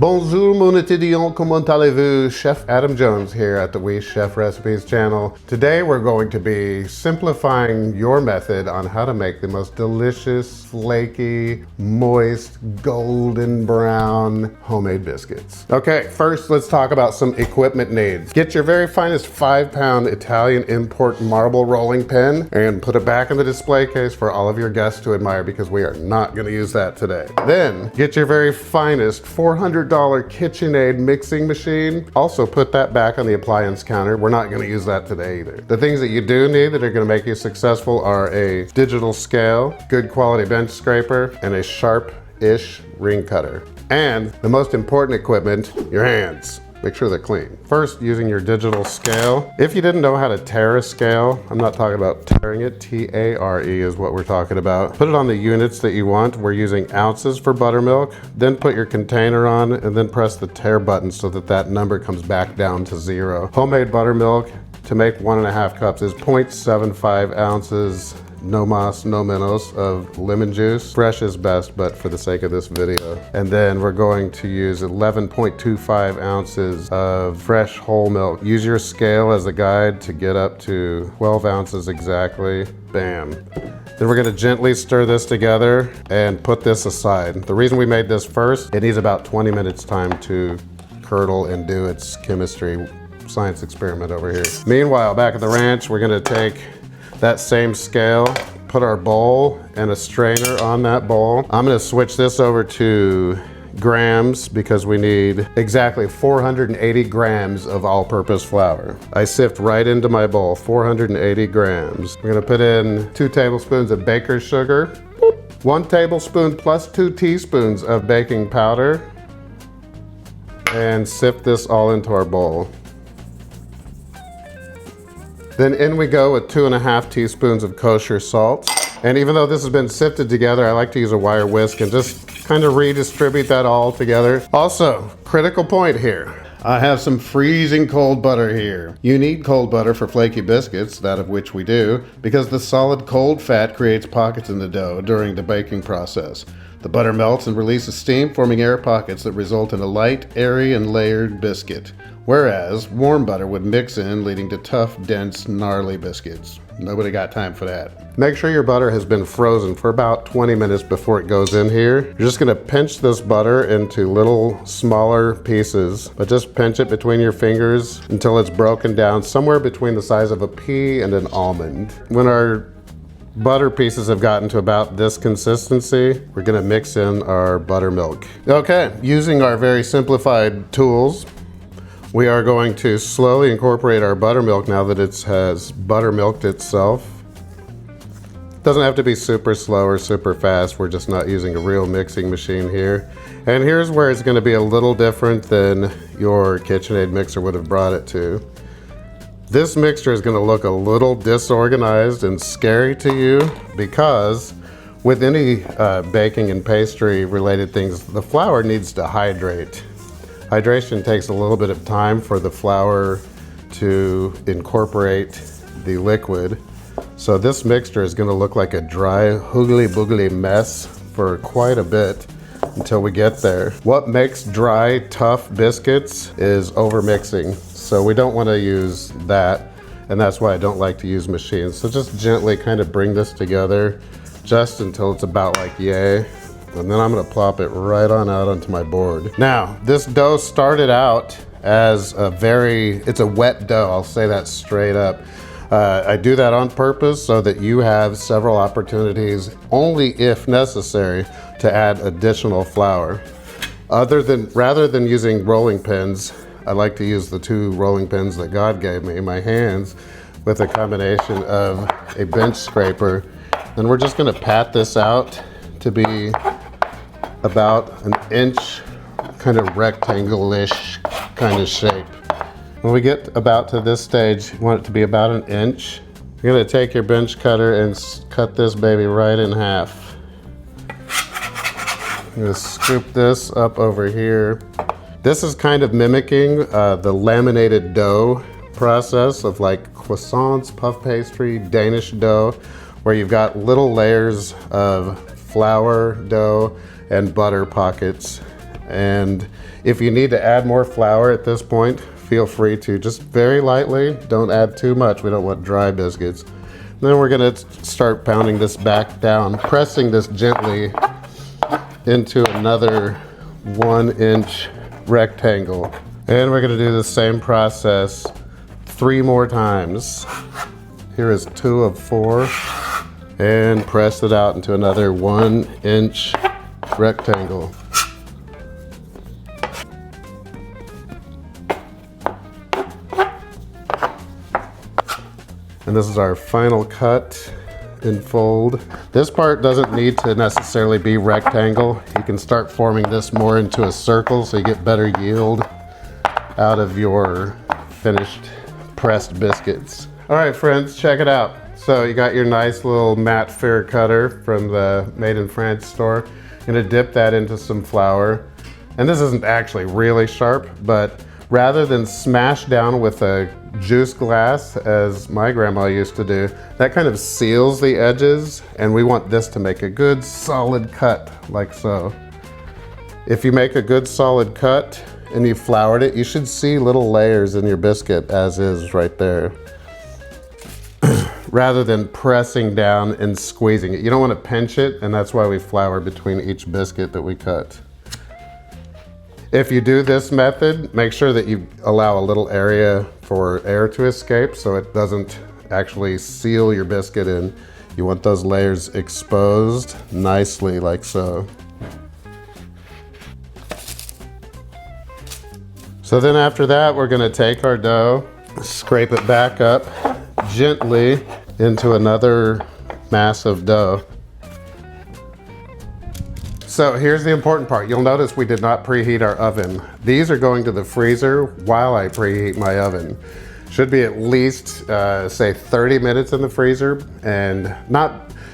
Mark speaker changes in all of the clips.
Speaker 1: Bonjour mon étudiant, comment allez-vous? Chef Adam Jones here at the We Chef Recipes channel. Today we're going to be simplifying your method on how to make the most delicious, flaky, moist, golden brown homemade biscuits. Okay, first let's talk about some equipment needs. Get your very finest 5-pound Italian import marble rolling pin and put it back in the display case for all of your guests to admire, because we are not going to use that today. Then get your very finest $400 KitchenAid mixing machine. Also put that back on the appliance counter. We're not going to use that today either. The things that you do need that are going to make you successful are a digital scale, good quality bench scraper, and a sharp-ish ring cutter. And the most important equipment, your hands. Make sure they're clean. First, using your digital scale. If you didn't know how to tare a scale, I'm not talking about tearing it, T-A-R-E is what we're talking about. Put it on the units that you want. We're using ounces for buttermilk. Then put your container on and then press the tare button so that that number comes back down to 0. Homemade buttermilk, to make 1.5 cups, is 0.75 ounces. No mas, no menos of lemon juice. Fresh is best, but for the sake of this video. And then we're going to use 11.25 ounces of fresh whole milk. Use your scale as a guide to get up to 12 ounces exactly. Bam. Then we're gonna gently stir this together and put this aside. The reason we made this first, it needs about 20 minutes time to curdle and do its chemistry science experiment over here. Meanwhile, back at the ranch, we're gonna take that same scale, put our bowl and a strainer on that bowl. I'm gonna switch this over to grams because we need exactly 480 grams of all-purpose flour. I sift right into my bowl, 480 grams. We're gonna put in 2 tablespoons of baker's sugar, 1 tablespoon plus 2 teaspoons of baking powder, and sift this all into our bowl. Then in we go with 2.5 teaspoons of kosher salt. And even though this has been sifted together, I like to use a wire whisk and just kind of redistribute that all together. Also, critical point here. I have some freezing cold butter here. You need cold butter for flaky biscuits, that of which we do, because the solid cold fat creates pockets in the dough during the baking process. The butter melts and releases steam, forming air pockets that result in a light, airy, and layered biscuit. Whereas warm butter would mix in, leading to tough, dense, gnarly biscuits. Nobody got time for that. Make sure your butter has been frozen for about 20 minutes before it goes in here. You're just gonna pinch this butter into little smaller pieces, but just pinch it between your fingers until it's broken down somewhere between the size of a pea and an almond. When our butter pieces have gotten to about this consistency, we're gonna mix in our buttermilk. Okay, using our very simplified tools, we are going to slowly incorporate our buttermilk now that it has buttermilked itself. Doesn't have to be super slow or super fast. We're just not using a real mixing machine here. And here's where it's gonna be a little different than your KitchenAid mixer would have brought it to. This mixture is gonna look a little disorganized and scary to you because with any baking and pastry related things, the flour needs to hydrate. Hydration takes a little bit of time for the flour to incorporate the liquid. So this mixture is gonna look like a dry, hoogly-boogly mess for quite a bit until we get there. What makes dry, tough biscuits is overmixing. So we don't wanna use that, and that's why I don't like to use machines. So just gently kind of bring this together just until it's about like yay. And then I'm gonna plop it right on out onto my board. Now, this dough started out as it's a wet dough, I'll say that straight up. I do that on purpose so that you have several opportunities, only if necessary, to add additional flour. Rather than using rolling pins, I like to use the 2 rolling pins that God gave me, my hands, with a combination of a bench scraper. And we're just gonna pat this out to be about an inch, kind of rectangle-ish kind of shape. When we get about to this stage, you want it to be about an inch. You're gonna take your bench cutter and cut this baby right in half. I'm gonna scoop this up over here. This is kind of mimicking the laminated dough process of like croissants, puff pastry, Danish dough, where you've got little layers of flour dough and butter pockets And if you need to add more flour at this point, feel free to, just very lightly. Don't add too much. We don't want dry biscuits. Then we're gonna start pounding this back down, pressing this gently into another 1-inch rectangle. And we're gonna do the same process 3 more times. Here is 2 of 4. And press it out into another 1-inch rectangle. And this is our final cut and fold. This part doesn't need to necessarily be rectangle. You can start forming this more into a circle so you get better yield out of your finished pressed biscuits. All right, friends, check it out. So you got your nice little matte fair cutter from the Made in France store. You're gonna dip that into some flour. And this isn't actually really sharp, but rather than smash down with a juice glass, as my grandma used to do, that kind of seals the edges, and we want this to make a good solid cut, like so. If you make a good solid cut and you floured it, you should see little layers in your biscuit as is right there. Rather than pressing down and squeezing it. You don't want to pinch it, and that's why we flour between each biscuit that we cut. If you do this method, make sure that you allow a little area for air to escape so it doesn't actually seal your biscuit in. You want those layers exposed nicely, like so. So then after that, we're gonna take our dough, scrape it back up gently into another mass of dough. So here's the important part. You'll notice we did not preheat our oven. These are going to the freezer while I preheat my oven. Should be at least, say 30 minutes in the freezer, and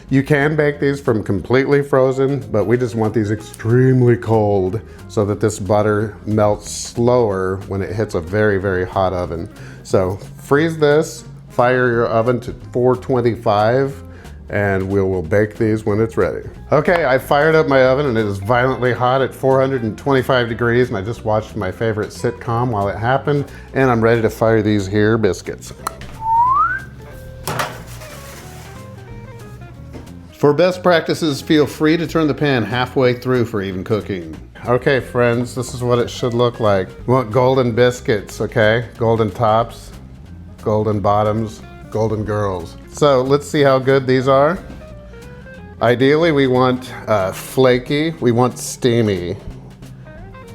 Speaker 1: you can bake these from completely frozen, but we just want these extremely cold so that this butter melts slower when it hits a very, very hot oven. So freeze this, fire your oven to 425, and we will bake these when it's ready. Okay, I fired up my oven and it is violently hot at 425 degrees, and I just watched my favorite sitcom while it happened, and I'm ready to fire these here biscuits. For best practices, feel free to turn the pan halfway through for even cooking. Okay, friends, this is what it should look like. We want golden biscuits, okay? Golden tops, golden bottoms, golden girls. So let's see how good these are. Ideally, we want flaky, we want steamy.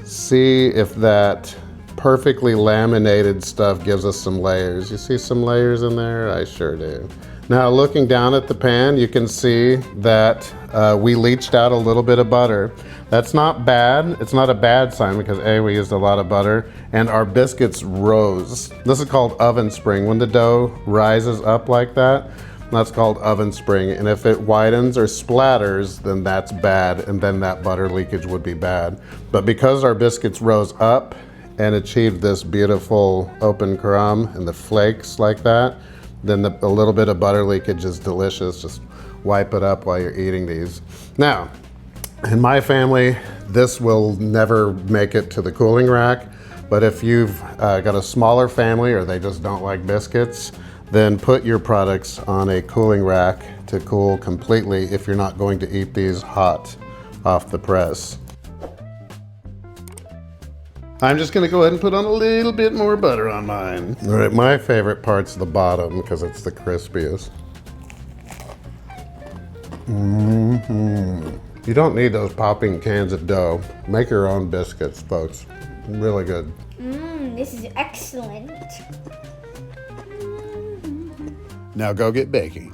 Speaker 1: See if that perfectly laminated stuff gives us some layers. You see some layers in there? I sure do. Now looking down at the pan, you can see that we leached out a little bit of butter. That's not bad. It's not a bad sign because A, we used a lot of butter, and our biscuits rose. This is called oven spring. When the dough rises up like that, that's called oven spring. And if it widens or splatters, then that's bad, and then that butter leakage would be bad. But because our biscuits rose up and achieved this beautiful open crumb and the flakes like that, then a little bit of butter leakage is delicious. Just wipe it up while you're eating these. Now, in my family, this will never make it to the cooling rack, but if you've got a smaller family or they just don't like biscuits, then put your products on a cooling rack to cool completely if you're not going to eat these hot off the press. I'm just gonna go ahead and put on a little bit more butter on mine. All right, my favorite part's the bottom because it's the crispiest. You don't need those popping cans of dough. Make your own biscuits, folks. Really good.
Speaker 2: This is excellent.
Speaker 1: Now go get baking.